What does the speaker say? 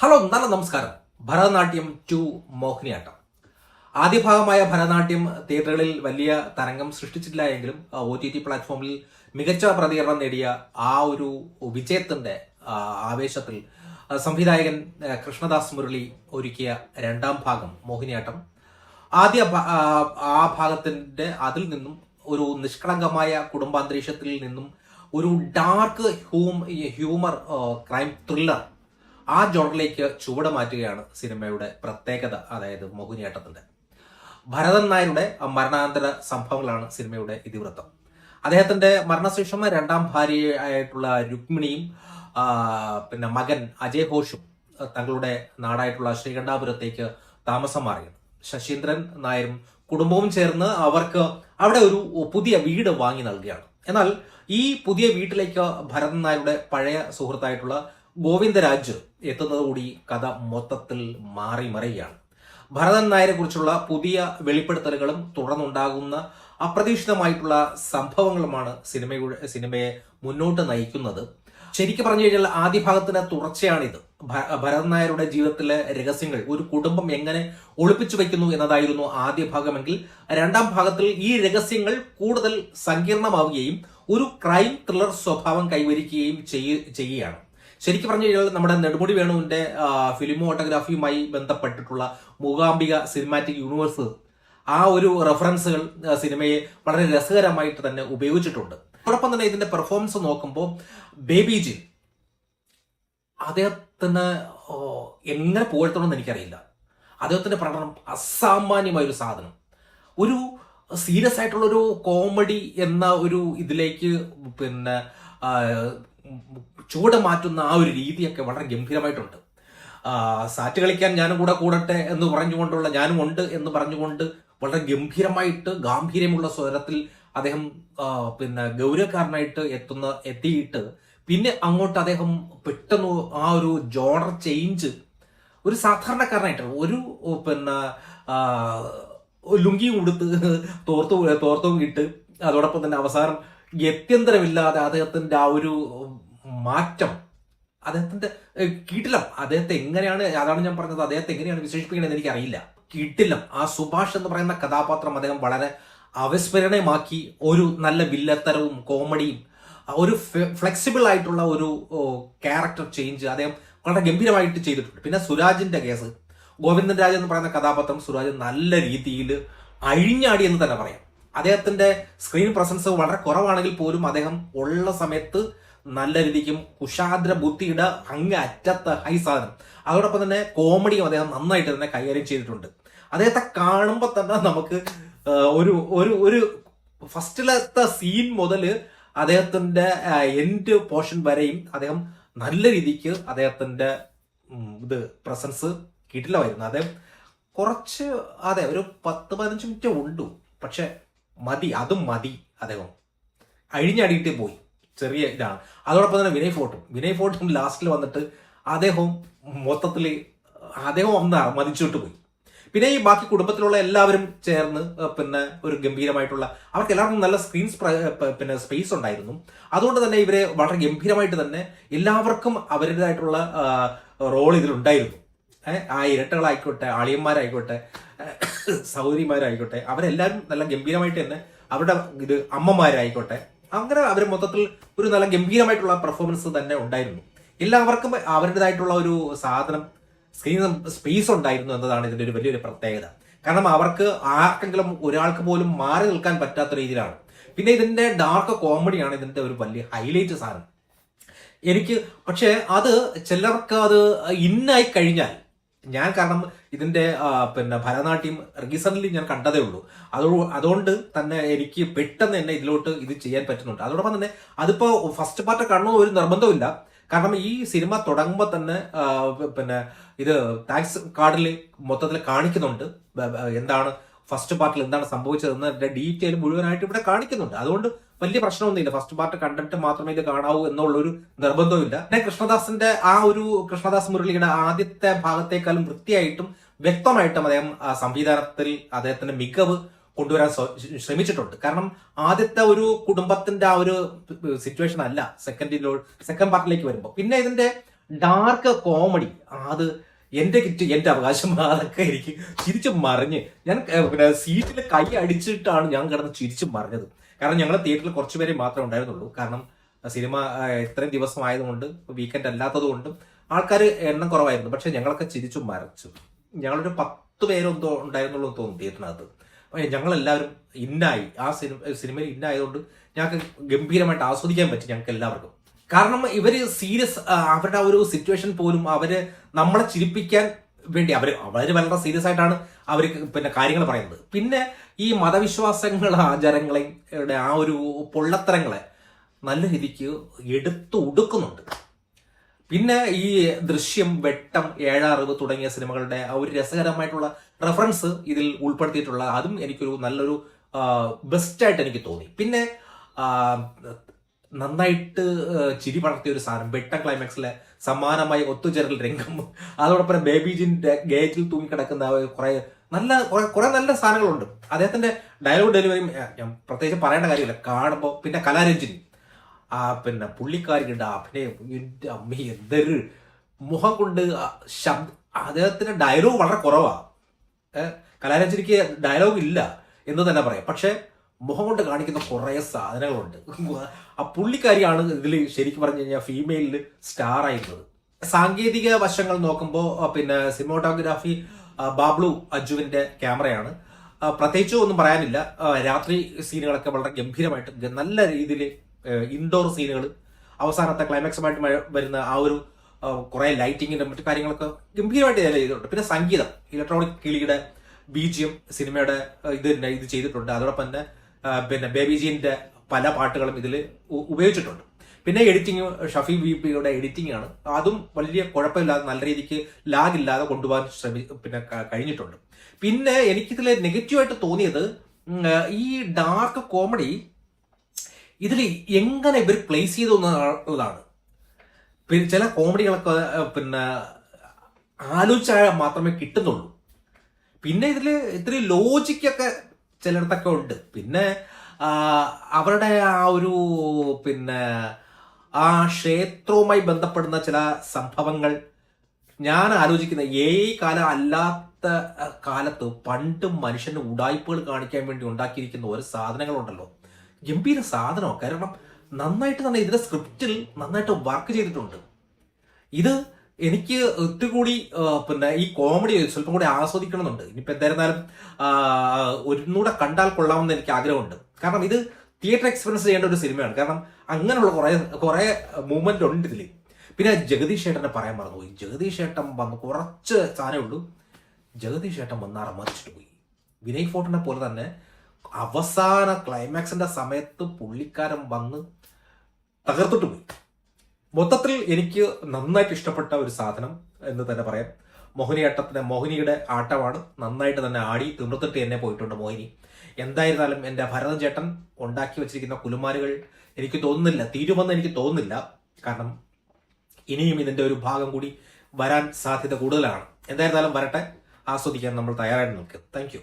Hello, നല്ല നമസ്കാരം. ഭരതനാട്യം 2 മോഹിനിയാട്ടം. ആദ്യ ഭാഗമായ ഭരതനാട്യം തിയേറ്ററുകളിൽ വലിയ തരംഗം സൃഷ്ടിച്ചിട്ടില്ല എങ്കിലും OTT പ്ലാറ്റ്ഫോമിൽ മികച്ച പ്രതികരണം നേടിയ ആ ഒരു വിജയത്തിന്റെ ആവേശത്തിൽ സംവിധായകൻ കൃഷ്ണദാസ് മുരളി ഒരുക്കിയ രണ്ടാം ഭാഗം മോഹിനിയാട്ടം ആ ഭാഗത്തിന്റെ അതിൽ നിന്നും ഒരു നിഷ്കളങ്കമായ കുടുംബാന്തരീക്ഷത്തിൽ നിന്നും ഒരു ഡാർക്ക് ഹ്യൂമർ ക്രൈം ത്രില്ലർ ആ ജോണറിലേക്ക് ചുവട് മാറ്റുകയാണ് സിനിമയുടെ പ്രത്യേകത. അതായത് മോഹിനിയാട്ടത്തിന്റെ ഭരതൻ നായരുടെ മരണാനന്തര സംഭവങ്ങളാണ് സിനിമയുടെ ഇതിവൃത്തം. അദ്ദേഹത്തിന്റെ മരണശേഷം രണ്ടാം ഭാര്യയായിട്ടുള്ള രുക്മിണിയും പിന്നെ മകൻ അജയ് ഘോഷും തങ്ങളുടെ നാടായിട്ടുള്ള ശ്രീകണ്ഠാപുരത്തേക്ക് താമസം മാറിയാണ്. ശശീന്ദ്രൻ നായരും കുടുംബവും ചേർന്ന് അവർക്ക് അവിടെ ഒരു പുതിയ വീട് വാങ്ങി നൽകുകയാണ്. എന്നാൽ ഈ പുതിയ വീട്ടിലേക്ക് ഭരതൻ നായരുടെ പഴയ സുഹൃത്തായിട്ടുള്ള ഗോവിന്ദരാജ് എത്തുന്നതുകൂടി കഥ മൊത്തത്തിൽ മാറി മറിയുകയാണ്. ഭരതൻ നായരെ കുറിച്ചുള്ള പുതിയ വെളിപ്പെടുത്തലുകളും തുടർന്നുണ്ടാകുന്ന അപ്രതീക്ഷിതമായിട്ടുള്ള സംഭവങ്ങളുമാണ് സിനിമയെ മുന്നോട്ട് നയിക്കുന്നത്. ശരിക്കും പറഞ്ഞു കഴിഞ്ഞാൽ ആദ്യ ഭാഗത്തിന്റെ തുടർച്ചയാണിത്. ഭരതൻ നായരുടെ ജീവിതത്തിലെ രഹസ്യങ്ങൾ ഒരു കുടുംബം എങ്ങനെ ഒളിപ്പിച്ചു വെക്കുന്നു എന്നതായിരുന്നു ആദ്യ ഭാഗമെങ്കിൽ, രണ്ടാം ഭാഗത്തിൽ ഈ രഹസ്യങ്ങൾ കൂടുതൽ സങ്കീർണമാവുകയും ഒരു ക്രൈം ത്രില്ലർ സ്വഭാവം കൈവരിക്കുകയും ചെയ്യുകയാണ്. ശരിക്കും പറഞ്ഞു കഴിഞ്ഞാൽ നമ്മുടെ നെടുമുടി വേണുവിന്റെ ഫിലിമോട്ടോഗ്രാഫിയുമായി ബന്ധപ്പെട്ടിട്ടുള്ള മൂകാംബിക സിനിമാറ്റിക് യൂണിവേഴ്സ് ആ ഒരു റെഫറൻസുകൾ സിനിമയെ വളരെ രസകരമായിട്ട് തന്നെ ഉപയോഗിച്ചിട്ടുണ്ട്. അതോടൊപ്പം തന്നെ ഇതിന്റെ പെർഫോമൻസ് നോക്കുമ്പോൾ ബേബി ജിൻ അദ്ദേഹത്തിന് എങ്ങനെ പുകഴ്ത്തണമെന്ന് എനിക്കറിയില്ല. അദ്ദേഹത്തിന്റെ പ്രകടനം അസാമാന്യമായ ഒരു സാധനം. ഒരു സീരിയസ് ആയിട്ടുള്ള ഒരു കോമഡി എന്ന ഒരു ഇതിലേക്ക് പിന്നെ ചൂട് മാറ്റുന്ന ആ ഒരു രീതിയൊക്കെ വളരെ ഗംഭീരമായിട്ടുണ്ട്. സാറ്റ് കളിക്കാൻ ഞാനും കൂടെ കൂടട്ടെ എന്ന് പറഞ്ഞുകൊണ്ടുള്ള ഞാനും ഉണ്ട് എന്ന് പറഞ്ഞുകൊണ്ട് വളരെ ഗംഭീരമായിട്ട് ഗാംഭീര്യമുള്ള സ്വരത്തിൽ അദ്ദേഹം പിന്നെ ഗൗരവക്കാരനായിട്ട് എത്തിയിട്ട് പിന്നെ അങ്ങോട്ട് അദ്ദേഹം പെട്ടെന്ന് ആ ഒരു ജോണർ ചേഞ്ച് ഒരു സാധാരണക്കാരനായിട്ട് ഒരു പിന്നെ ലുങ്കിയും കൊടുത്ത് തോർത്തും ഇട്ട് അതോടൊപ്പം തന്നെ അവസാനം ഗത്യന്തരമില്ലാതെ അദ്ദേഹത്തിന്റെ ആ ഒരു മാറ്റം, അദ്ദേഹത്തിന്റെ കിടിലം, അദ്ദേഹത്തെ എങ്ങനെയാണ്, അതാണ് ഞാൻ പറഞ്ഞത്, അദ്ദേഹത്തെ എങ്ങനെയാണ് വിശേഷിപ്പിക്കണമെന്ന് എനിക്കറിയില്ല. കിടിലം. ആ സുഭാഷ് എന്ന് പറയുന്ന കഥാപാത്രം അദ്ദേഹം വളരെ അവിസ്മരണീയമാക്കി. ഒരു നല്ല വില്ലത്തരവും കോമഡിയും ഒരു ഫ്ലെക്സിബിൾ ആയിട്ടുള്ള ഒരു ക്യാരക്ടർ ചേഞ്ച് അദ്ദേഹം വളരെ ഗംഭീരമായിട്ട് ചെയ്തിട്ടുണ്ട്. പിന്നെ സുരാജിന്റെ കേസ്, ഗോവിന്ദൻ രാജ് എന്ന് പറയുന്ന കഥാപാത്രം സുരാജ് നല്ല രീതിയിൽ അഴിഞ്ഞാടി എന്ന് തന്നെ പറയാം. അദ്ദേഹത്തിന്റെ സ്ക്രീൻ പ്രസൻസ് വളരെ കുറവാണെങ്കിൽ പോലും അദ്ദേഹം ഉള്ള സമയത്ത് നല്ല രീതിക്കും കുശാദ്ര ബുദ്ധിയുടെ അങ്ങ് അറ്റത്ത് ഹൈ സാധനം. അതോടൊപ്പം തന്നെ കോമഡിയും അദ്ദേഹം നന്നായിട്ട് തന്നെ കൈകാര്യം ചെയ്തിട്ടുണ്ട്. അദ്ദേഹത്തെ കാണുമ്പോൾ തന്നെ നമുക്ക് ഒരു ഒരു ഒരു ഫസ്റ്റിലത്തെ സീൻ മുതൽ അദ്ദേഹത്തിന്റെ എൻഡ് പോർഷൻ വരെയും അദ്ദേഹം നല്ല രീതിക്ക് അദ്ദേഹത്തിന്റെ പ്രസൻസ് കിട്ടില്ലായിരുന്നു. അദ്ദേഹം കുറച്ച് ഒരു 10-15 മിനിറ്റ് ഉണ്ടു, പക്ഷെ മതി, അതും മതി. അദ്ദേഹം അഴിഞ്ഞാടിയിട്ടേ പോയി, ചെറിയ ഇതാണ്. അതോടൊപ്പം തന്നെ വിനയ് ഫോർട്ടും ലാസ്റ്റിൽ വന്നിട്ട് അദ്ദേഹവും മൊത്തത്തിൽ അദ്ദേഹം മതിച്ചിട്ട് പോയി. പിന്നെ ഈ ബാക്കി കുടുംബത്തിലുള്ള എല്ലാവരും ചേർന്ന് പിന്നെ ഒരു ഗംഭീരമായിട്ടുള്ള, അവർക്ക് എല്ലാവർക്കും നല്ല സ്ക്രീൻ പിന്നെ സ്പേസ് ഉണ്ടായിരുന്നു. അതുകൊണ്ട് തന്നെ ഇവരെ വളരെ ഗംഭീരമായിട്ട് തന്നെ എല്ലാവർക്കും അവരുടേതായിട്ടുള്ള റോൾ ഇതിലുണ്ടായിരുന്നു. ആ ഇരട്ടകളായിക്കോട്ടെ, ആളിയന്മാരായിക്കോട്ടെ, സഹോദരിമാരായിക്കോട്ടെ, അവരെല്ലാവരും നല്ല ഗംഭീരമായിട്ട് തന്നെ, അവരുടെ അമ്മമാരായിക്കോട്ടെ, അങ്ങനെ അവർ മൊത്തത്തിൽ ഒരു നല്ല ഗംഭീരമായിട്ടുള്ള പെർഫോമൻസ് തന്നെ ഉണ്ടായിരുന്നു. എല്ലാവർക്കും അവരുടേതായിട്ടുള്ള ഒരു സാധനം, സ്ക്രീൻ സ്പേസ് ഉണ്ടായിരുന്നു എന്നതാണ് ഇതിന്റെ ഒരു വലിയൊരു പ്രത്യേകത. കാരണം അവർക്ക് ആർക്കെങ്കിലും ഒരാൾക്ക് പോലും മാറി നിൽക്കാൻ പറ്റാത്ത രീതിയിലാണ്. പിന്നെ ഇതിന്റെ ഡാർക്ക് കോമഡിയാണ് ഇതിന്റെ ഒരു വലിയ ഹൈലൈറ്റ് സാധനം. പക്ഷെ അത് ചിലർക്ക് അത് ഇന്നായി കഴിഞ്ഞാൽ, ഞാൻ കാരണം ഇതിന്റെ പിന്നെ ഭരതനാട്യം റീസെന്റ് ഞാൻ കണ്ടതേ ഉള്ളൂ, അതുകൊണ്ട് തന്നെ എനിക്ക് പെട്ടെന്ന് തന്നെ ഇതിലോട്ട് ഇത് ചെയ്യാൻ പറ്റുന്നുണ്ട്. അതോടൊപ്പം തന്നെ അതിപ്പോ ഫസ്റ്റ് പാർട്ട് കാണണമെന്ന് ഒരു നിർബന്ധമില്ല. കാരണം ഈ സിനിമ തുടങ്ങുമ്പോൾ തന്നെ പിന്നെ ഇത് താങ്ക്സ് കാർഡിൽ മൊത്തത്തിൽ കാണിക്കുന്നുണ്ട് എന്താണ് ഫസ്റ്റ് പാർട്ടിൽ എന്താണ് സംഭവിച്ചതെന്ന് ഡീറ്റെയിൽ മുഴുവനായിട്ട് ഇവിടെ കാണിക്കുന്നുണ്ട്. അതുകൊണ്ട് വലിയ പ്രശ്നമൊന്നുമില്ല. ഫസ്റ്റ് പാർട്ട് കണ്ടിട്ട് മാത്രമേ ഇത് കാണാവൂ എന്നുള്ളൊരു നിർബന്ധമില്ല. പിന്നെ കൃഷ്ണദാസ് മുരളിയുടെ ആദ്യത്തെ ഭാഗത്തേക്കാളും വൃത്തിയായിട്ടും വ്യക്തമായിട്ടും അദ്ദേഹം സംവിധാനത്തിൽ അദ്ദേഹത്തിന്റെ മികവ് കൊണ്ടുവരാൻ ശ്രമിച്ചിട്ടുണ്ട്. കാരണം ആദ്യത്തെ ഒരു കുടുംബത്തിന്റെ ആ ഒരു സിറ്റുവേഷൻ അല്ല സെക്കൻഡ് പാർട്ടിലേക്ക് വരുമ്പോൾ. പിന്നെ ഇതിന്റെ ഡാർക്ക് കോമഡി അത് എന്റെ കിറ്റ് എന്റെ അവകാശം അതൊക്കെ എനിക്ക് ചിരിച്ചു മറിഞ്ഞ് ഞാൻ പിന്നെ സീറ്റിൽ കൈ അടിച്ചിട്ടാണ് ഞാൻ കിടന്ന് ചിരിച്ചു മറിഞ്ഞത്. കാരണം ഞങ്ങൾ തിയേറ്ററിൽ കുറച്ചുപേരെ മാത്രമേ ഉണ്ടായിരുന്നുള്ളൂ. കാരണം സിനിമ ഇത്രയും ദിവസമായതുകൊണ്ട് വീക്കെൻഡ് അല്ലാത്തത് കൊണ്ടും ആൾക്കാർ എണ്ണം കുറവായിരുന്നു. പക്ഷെ ഞങ്ങളൊക്കെ ചിരിച്ചു മരച്ചു. ഞങ്ങളൊരു 10 പേരെന്തോ ഉണ്ടായിരുന്നുള്ളൂ എന്ന് തോന്നുന്നു തിയേറ്ററിനകത്ത്. ഞങ്ങളെല്ലാവരും ഇന്നായി ആ സിനിമയിൽ ഇന്നായതുകൊണ്ട് ഞങ്ങൾക്ക് ഗംഭീരമായിട്ട് ആസ്വദിക്കാൻ പറ്റി ഞങ്ങൾക്ക് എല്ലാവർക്കും. കാരണം ഇവര് സീരിയസ് അവരുടെ ആ ഒരു സിറ്റുവേഷൻ പോലും അവര് നമ്മളെ ചിരിപ്പിക്കാൻ വേണ്ടി അവര് വളരെ സീരിയസ് ആയിട്ടാണ് അവർ പിന്നെ കാര്യങ്ങൾ പറയുന്നത്. പിന്നെ ഈ മതവിശ്വാസങ്ങൾ ആചാരങ്ങളെ ആ ഒരു പൊള്ളത്തരങ്ങളെ നല്ല രീതിക്ക് എടുത്തു ഒടുക്കുന്നുണ്ട്. പിന്നെ ഈ ദൃശ്യം, വെട്ടം, ഏഴാറിവ് തുടങ്ങിയ സിനിമകളുടെ ആ ഒരു രസകരമായിട്ടുള്ള റെഫറൻസ് ഇതിൽ ഉൾപ്പെടുത്തിയിട്ടുള്ള അതും എനിക്കൊരു നല്ലൊരു ബെസ്റ്റായിട്ട് എനിക്ക് തോന്നി. പിന്നെ നന്നായിട്ട് ചിരി പടർത്തിയ ഒരു സാധനം വെട്ടം ക്ലൈമാക്സിലെ സമാനമായി ഒത്തുചേരൽ രംഗം, അതോടൊപ്പം ബേബിജിന്റെ ഗേറ്റിൽ തൂങ്ങിക്കിടക്കുന്ന കുറെ നല്ല സാധനങ്ങളുണ്ട്. അദ്ദേഹത്തിന്റെ ഡയലോഗ് ഡെലിവറിയും ഞാൻ പ്രത്യേകിച്ച് പറയേണ്ട കാര്യമില്ല കാണുമ്പോൾ. പിന്നെ കലാരഞ്ജിനി പിന്നെ പുള്ളിക്കാരിയുടെ അഭിനയം എൻ്റെ അമ്മ എന്തൊരു മുഖം കൊണ്ട് അദ്ദേഹത്തിന്റെ ഡയലോഗ് വളരെ കുറവാണ്. കലാരഞ്ജനിക്ക് ഡയലോഗ് ഇല്ല എന്ന് തന്നെ പറയാം. പക്ഷെ മുഖം കൊണ്ട് കാണിക്കുന്ന കുറെ സാധനങ്ങളുണ്ട്. ആ പുള്ളിക്കാരിയാണ് ഇതിൽ ശരിക്കും പറഞ്ഞു കഴിഞ്ഞാൽ ഫീമെയിലിൽ സ്റ്റാർ ആയിരുന്നത്. സാങ്കേതിക വശങ്ങൾ നോക്കുമ്പോൾ പിന്നെ സിനിമാറ്റോഗ്രാഫി ബാബ്ലു അജുവിന്റെ ക്യാമറയാണ്. പ്രത്യേകിച്ച് ഒന്നും പറയാനില്ല. രാത്രി സീനുകളൊക്കെ വളരെ ഗംഭീരമായിട്ട് നല്ല രീതിയിൽ ഇൻഡോർ സീനുകൾ അവസാനത്തെ ക്ലൈമാക്സുമായിട്ട് വരുന്ന ആ ഒരു കുറെ ലൈറ്റിങ്ങിന്റെ മറ്റു കാര്യങ്ങളൊക്കെ ഗംഭീരമായിട്ട് ചെയ്തിട്ടുണ്ട്. പിന്നെ സംഗീതം, ഇലക്ട്രോണിക് കിളിയുടെ BGM സിനിമയുടെ ഇത് ചെയ്തിട്ടുണ്ട്. അതോടൊപ്പം തന്നെ പിന്നെ ബേബിജിന്റെ പല പാട്ടുകളും ഇതിൽ ഉപയോഗിച്ചിട്ടുണ്ട്. പിന്നെ എഡിറ്റിംഗ് ഷഫി VPയുടെ എഡിറ്റിംഗ് ആണ്. അതും വലിയ കുഴപ്പമില്ലാതെ നല്ല രീതിക്ക് ലാഗ് ഇല്ലാതെ കൊണ്ടുപോകാൻ പിന്നെ കഴിഞ്ഞിട്ടുണ്ട്. പിന്നെ എനിക്കിതിൽ നെഗറ്റീവായിട്ട് തോന്നിയത് ഈ ഡാർക്ക് കോമഡി ഇതിൽ എങ്ങനെ ഇവർ പ്ലേസ് ചെയ്തു എന്നുള്ളതാണ്. പിന്നെ ചില കോമഡികളൊക്കെ പിന്നെ ആലോചിച്ചാൽ മാത്രമേ കിട്ടുന്നുള്ളൂ. പിന്നെ ഇതിൽ ഇത്തിരി ലോജിക്കൊക്കെ ചിലയിടത്തൊക്കെ ഉണ്ട്. പിന്നെ അവരുടെ ആ ഒരു പിന്നെ ആ ക്ഷേത്രവുമായി ബന്ധപ്പെടുന്ന ചില സംഭവങ്ങൾ ഞാൻ ആലോചിക്കുന്ന കാലം അല്ലാത്ത കാലത്ത് പണ്ട് മനുഷ്യന് ഉടായ്പകൾ കാണിക്കാൻ വേണ്ടി ഉണ്ടാക്കിയിരിക്കുന്ന ഓരോ സാധനങ്ങളുണ്ടല്ലോ, ഗംഭീര സാധനമാണ്. കാരണം നന്നായിട്ട് തന്നെ ഇതിന്റെ സ്ക്രിപ്റ്റിൽ നന്നായിട്ട് വർക്ക് ചെയ്തിട്ടുണ്ട്. ഇത് എനിക്ക് ഒത്തുകൂടി പിന്നെ ഈ കോമഡി സ്വല്പം കൂടി ആസ്വദിക്കണമെന്നുണ്ട്. ഇനിയിപ്പോൾ എന്തായിരുന്നാലും ഒന്നുകൂടെ കണ്ടാൽ കൊള്ളാമെന്ന് എനിക്ക് ആഗ്രഹമുണ്ട്. കാരണം ഇത് തിയേറ്റർ എക്സ്പീരിയൻസ് ചെയ്യേണ്ട ഒരു സിനിമയാണ്. കാരണം അങ്ങനെയുള്ള കുറെ മൂവ്മെന്റ് ഉണ്ട് ഇതിൽ. പിന്നെ ജഗദീഷ് ഏട്ടനെ പറയാൻ മറന്നുപോയി. ജഗദീഷ് ഏട്ടൻ വന്ന് കുറച്ച് സാധനമേ ഉള്ളൂ. ജഗദീഷ് ഏട്ടൻ വന്ന് അറമറിച്ചിട്ട് പോയി. വിനയ് ഫോർട്ടിനെ പോലെ തന്നെ അവസാന ക്ലൈമാക്സിന്റെ സമയത്ത് പുള്ളിക്കാരൻ വന്ന് തകർത്തിട്ട് പോയി. മൊത്തത്തിൽ എനിക്ക് നന്നായിട്ട് ഇഷ്ടപ്പെട്ട ഒരു സാധനം എന്ന് തന്നെ പറയാം. മോഹിനിയുടെ ആട്ടമാണ്. നന്നായിട്ട് തന്നെ ആടി തിമിർത്തിട്ട് എന്നെ പോയിട്ടുണ്ട് മോഹിനി. എന്തായിരുന്നാലും എൻ്റെ ഭരതൻ ചേട്ടൻ ഉണ്ടാക്കി വെച്ചിരിക്കുന്ന കുലുമാലുകൾ എനിക്ക് തോന്നുന്നില്ല തീരുമെന്ന് എനിക്ക് തോന്നുന്നില്ല. കാരണം ഇനിയും ഇതിന്റെ ഒരു ഭാഗം കൂടി വരാൻ സാധ്യത കൂടുതലാണ്. എന്തായിരുന്നാലും വരട്ടെ, ആസ്വദിക്കാൻ നമ്മൾ തയ്യാറായിട്ട് നിൽക്കും. Thank you.